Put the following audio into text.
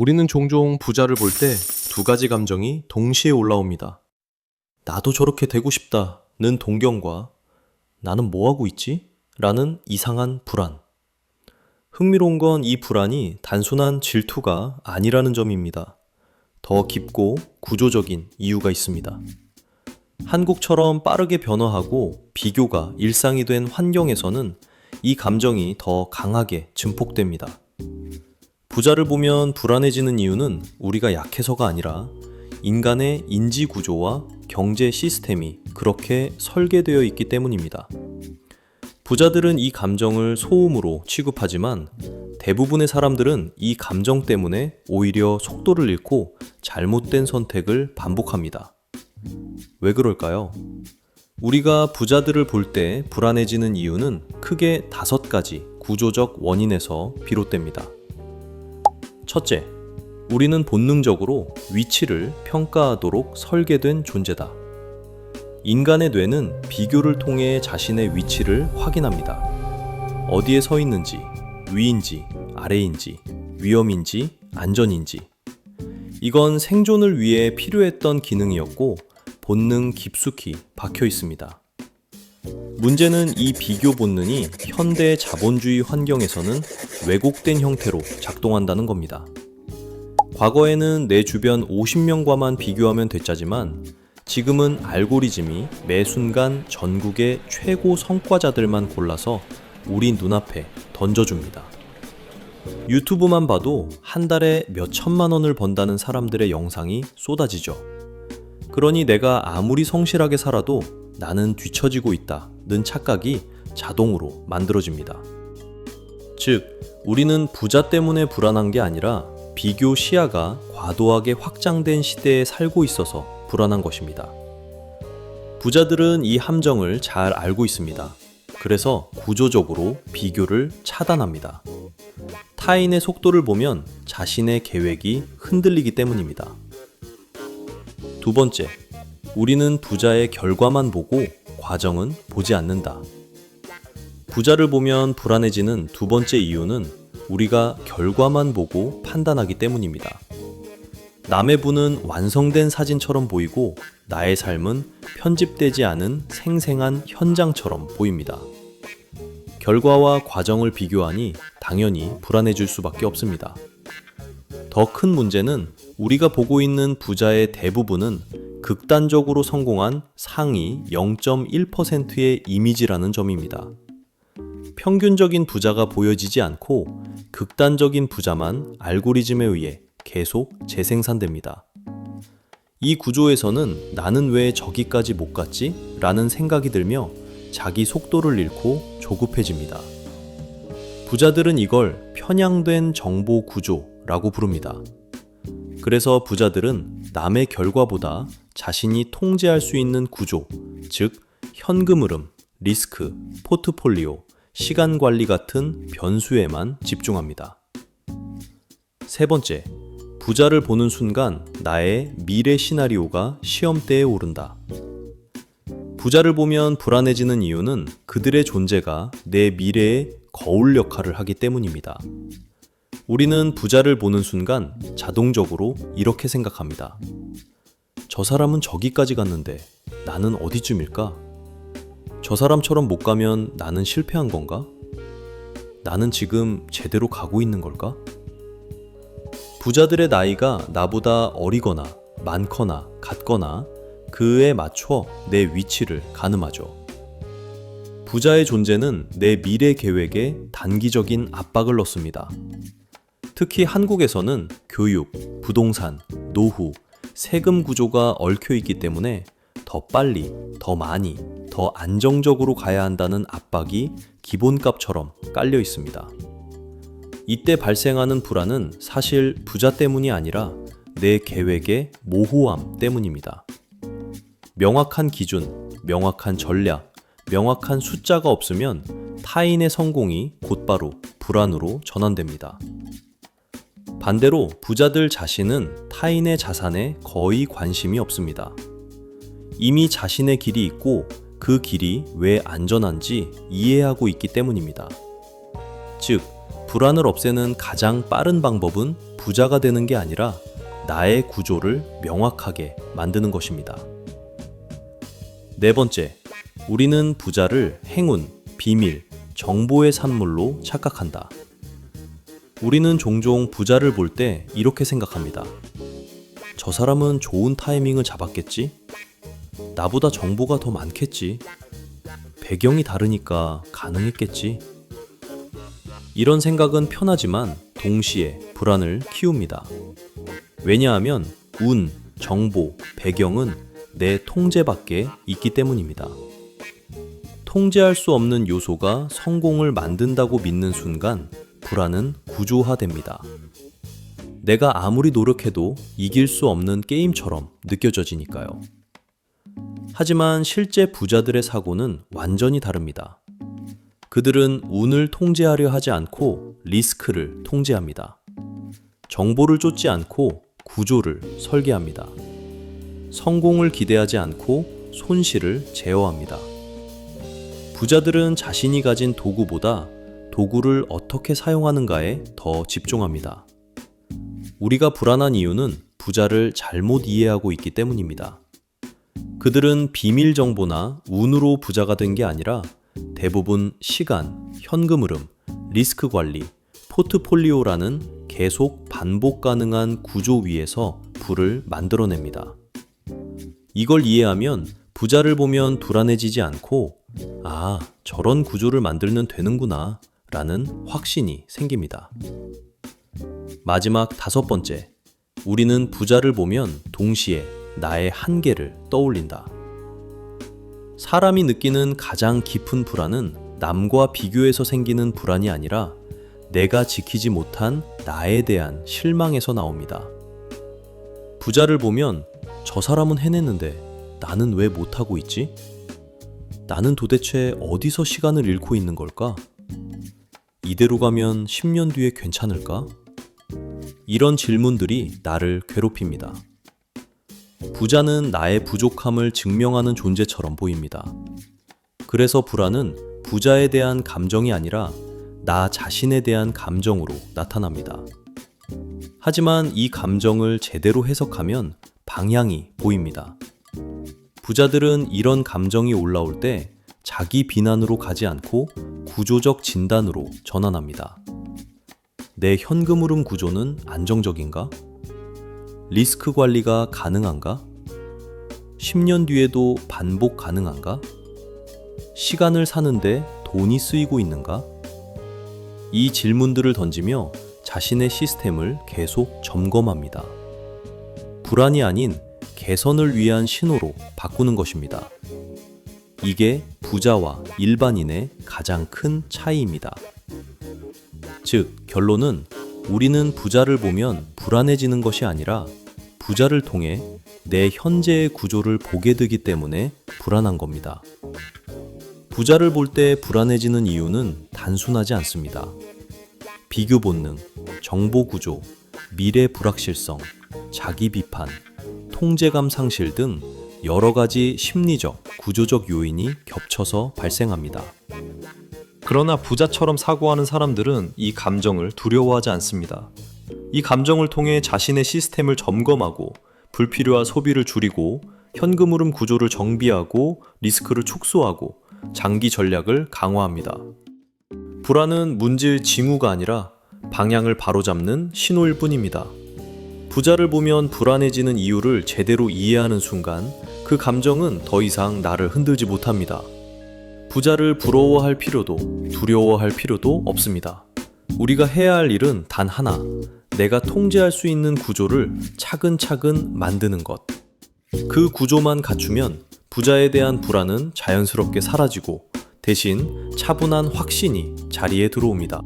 우리는 종종 부자를 볼 때 두 가지 감정이 동시에 올라옵니다. 나도 저렇게 되고 싶다는 동경과 나는 뭐 하고 있지? 라는 이상한 불안. 흥미로운 건 이 불안이 단순한 질투가 아니라는 점입니다. 더 깊고 구조적인 이유가 있습니다. 한국처럼 빠르게 변화하고 비교가 일상이 된 환경에서는 이 감정이 더 강하게 증폭됩니다. 부자를 보면 불안해지는 이유는 우리가 약해서가 아니라 인간의 인지 구조와 경제 시스템이 그렇게 설계되어 있기 때문입니다. 부자들은 이 감정을 소음으로 취급하지만 대부분의 사람들은 이 감정 때문에 오히려 속도를 잃고 잘못된 선택을 반복합니다. 왜 그럴까요? 우리가 부자들을 볼 때 불안해지는 이유는 크게 5가지 구조적 원인에서 비롯됩니다. 첫째, 우리는 본능적으로 위치를 평가하도록 설계된 존재다. 인간의 뇌는 비교를 통해 자신의 위치를 확인합니다. 어디에 서 있는지, 위인지, 아래인지, 위험인지, 안전인지. 이건 생존을 위해 필요했던 기능이었고 본능 깊숙이 박혀 있습니다. 문제는 이 비교 본능이 현대 자본주의 환경에서는 왜곡된 형태로 작동한다는 겁니다. 과거에는 내 주변 50명과만 비교하면 됐자지만 지금은 알고리즘이 매 순간 전국의 최고 성과자들만 골라서 우리 눈앞에 던져줍니다. 유튜브만 봐도 한 달에 몇 천만 원을 번다는 사람들의 영상이 쏟아지죠. 그러니 내가 아무리 성실하게 살아도 나는 뒤처지고 있다는 착각이 자동으로 만들어집니다. 즉, 우리는 부자 때문에 불안한 게 아니라 비교 시야가 과도하게 확장된 시대에 살고 있어서 불안한 것입니다. 부자들은 이 함정을 잘 알고 있습니다. 그래서 구조적으로 비교를 차단합니다. 타인의 속도를 보면 자신의 계획이 흔들리기 때문입니다. 두 번째, 우리는 부자의 결과만 보고 과정은 보지 않는다. 부자를 보면 불안해지는 두 번째 이유는 우리가 결과만 보고 판단하기 때문입니다. 남의 부는 완성된 사진처럼 보이고 나의 삶은 편집되지 않은 생생한 현장처럼 보입니다. 결과와 과정을 비교하니 당연히 불안해질 수밖에 없습니다. 더 큰 문제는 우리가 보고 있는 부자의 대부분은 극단적으로 성공한 상위 0.1%의 이미지라는 점입니다. 평균적인 부자가 보여지지 않고 극단적인 부자만 알고리즘에 의해 계속 재생산됩니다. 이 구조에서는 나는 왜 저기까지 못 갔지? 라는 생각이 들며 자기 속도를 잃고 조급해집니다. 부자들은 이걸 편향된 정보 구조라고 부릅니다. 그래서 부자들은 남의 결과보다 자신이 통제할 수 있는 구조, 즉 현금 흐름, 리스크, 포트폴리오, 시간 관리 같은 변수에만 집중합니다. 세 번째, 부자를 보는 순간 나의 미래 시나리오가 시험대에 오른다. 부자를 보면 불안해지는 이유는 그들의 존재가 내 미래의 거울 역할을 하기 때문입니다. 우리는 부자를 보는 순간 자동적으로 이렇게 생각합니다. 저 사람은 저기까지 갔는데 나는 어디쯤일까? 저 사람처럼 못 가면 나는 실패한 건가? 나는 지금 제대로 가고 있는 걸까? 부자들의 나이가 나보다 어리거나 많거나 같거나 그에 맞춰 내 위치를 가늠하죠. 부자의 존재는 내 미래 계획에 단기적인 압박을 넣습니다. 특히 한국에서는 교육, 부동산, 노후, 세금 구조가 얽혀 있기 때문에 더 빨리, 더 많이, 더 안정적으로 가야 한다는 압박이 기본값처럼 깔려 있습니다. 이때 발생하는 불안은 사실 부자 때문이 아니라 내 계획의 모호함 때문입니다. 명확한 기준, 명확한 전략, 명확한 숫자가 없으면 타인의 성공이 곧바로 불안으로 전환됩니다. 반대로 부자들 자신은 타인의 자산에 거의 관심이 없습니다. 이미 자신의 길이 있고 그 길이 왜 안전한지 이해하고 있기 때문입니다. 즉, 불안을 없애는 가장 빠른 방법은 부자가 되는 게 아니라 나의 구조를 명확하게 만드는 것입니다. 네 번째, 우리는 부자를 행운, 비밀, 정보의 산물로 착각한다. 우리는 종종 부자를 볼 때 이렇게 생각합니다. 저 사람은 좋은 타이밍을 잡았겠지? 나보다 정보가 더 많겠지? 배경이 다르니까 가능했겠지? 이런 생각은 편하지만 동시에 불안을 키웁니다. 왜냐하면 운, 정보, 배경은 내 통제 밖에 있기 때문입니다. 통제할 수 없는 요소가 성공을 만든다고 믿는 순간 불안은 구조화됩니다. 내가 아무리 노력해도 이길 수 없는 게임처럼 느껴져지니까요. 하지만 실제 부자들의 사고는 완전히 다릅니다. 그들은 운을 통제하려 하지 않고 리스크를 통제합니다. 정보를 쫓지 않고 구조를 설계합니다. 성공을 기대하지 않고 손실을 제어합니다. 부자들은 자신이 가진 도구보다 도구를 어떻게 사용하는가에 더 집중합니다. 우리가 불안한 이유는 부자를 잘못 이해하고 있기 때문입니다. 그들은 비밀 정보나 운으로 부자가 된 게 아니라 대부분 시간, 현금 흐름, 리스크 관리, 포트폴리오라는 계속 반복 가능한 구조 위에서 부를 만들어냅니다. 이걸 이해하면 부자를 보면 불안해지지 않고 아, 저런 구조를 만들면 되는구나 라는 확신이 생깁니다. 마지막 다섯 번째, 우리는 부자를 보면 동시에 나의 한계를 떠올린다. 사람이 느끼는 가장 깊은 불안은 남과 비교해서 생기는 불안이 아니라 내가 지키지 못한 나에 대한 실망에서 나옵니다. 부자를 보면 저 사람은 해냈는데 나는 왜 못하고 있지? 나는 도대체 어디서 시간을 잃고 있는 걸까? 이대로 가면 10년 뒤에 괜찮을까? 이런 질문들이 나를 괴롭힙니다. 부자는 나의 부족함을 증명하는 존재처럼 보입니다. 그래서 불안은 부자에 대한 감정이 아니라 나 자신에 대한 감정으로 나타납니다. 하지만 이 감정을 제대로 해석하면 방향이 보입니다. 부자들은 이런 감정이 올라올 때 자기 비난으로 가지 않고 구조적 진단으로 전환합니다. 내 현금 흐름 구조는 안정적인가? 리스크 관리가 가능한가? 10년 뒤에도 반복 가능한가? 시간을 사는데 돈이 쓰이고 있는가? 이 질문들을 던지며 자신의 시스템을 계속 점검합니다. 불안이 아닌 개선을 위한 신호로 바꾸는 것입니다. 이게 부자와 일반인의 가장 큰 차이입니다. 즉, 결론은 우리는 부자를 보면 불안해지는 것이 아니라 부자를 통해 내 현재의 구조를 보게 되기 때문에 불안한 겁니다. 부자를 볼 때 불안해지는 이유는 단순하지 않습니다. 비교 본능, 정보 구조, 미래 불확실성, 자기 비판, 통제감 상실 등 여러 가지 심리적, 구조적 요인이 겹쳐서 발생합니다. 그러나 부자처럼 사고하는 사람들은 이 감정을 두려워하지 않습니다. 이 감정을 통해 자신의 시스템을 점검하고 불필요한 소비를 줄이고 현금 흐름 구조를 정비하고 리스크를 축소하고 장기 전략을 강화합니다. 불안은 문제의 징후가 아니라 방향을 바로잡는 신호일 뿐입니다. 부자를 보면 불안해지는 이유를 제대로 이해하는 순간 그 감정은 더 이상 나를 흔들지 못합니다. 부자를 부러워할 필요도 두려워할 필요도 없습니다. 우리가 해야 할 일은 단 하나, 내가 통제할 수 있는 구조를 차근차근 만드는 것. 그 구조만 갖추면 부자에 대한 불안은 자연스럽게 사라지고 대신 차분한 확신이 자리에 들어옵니다.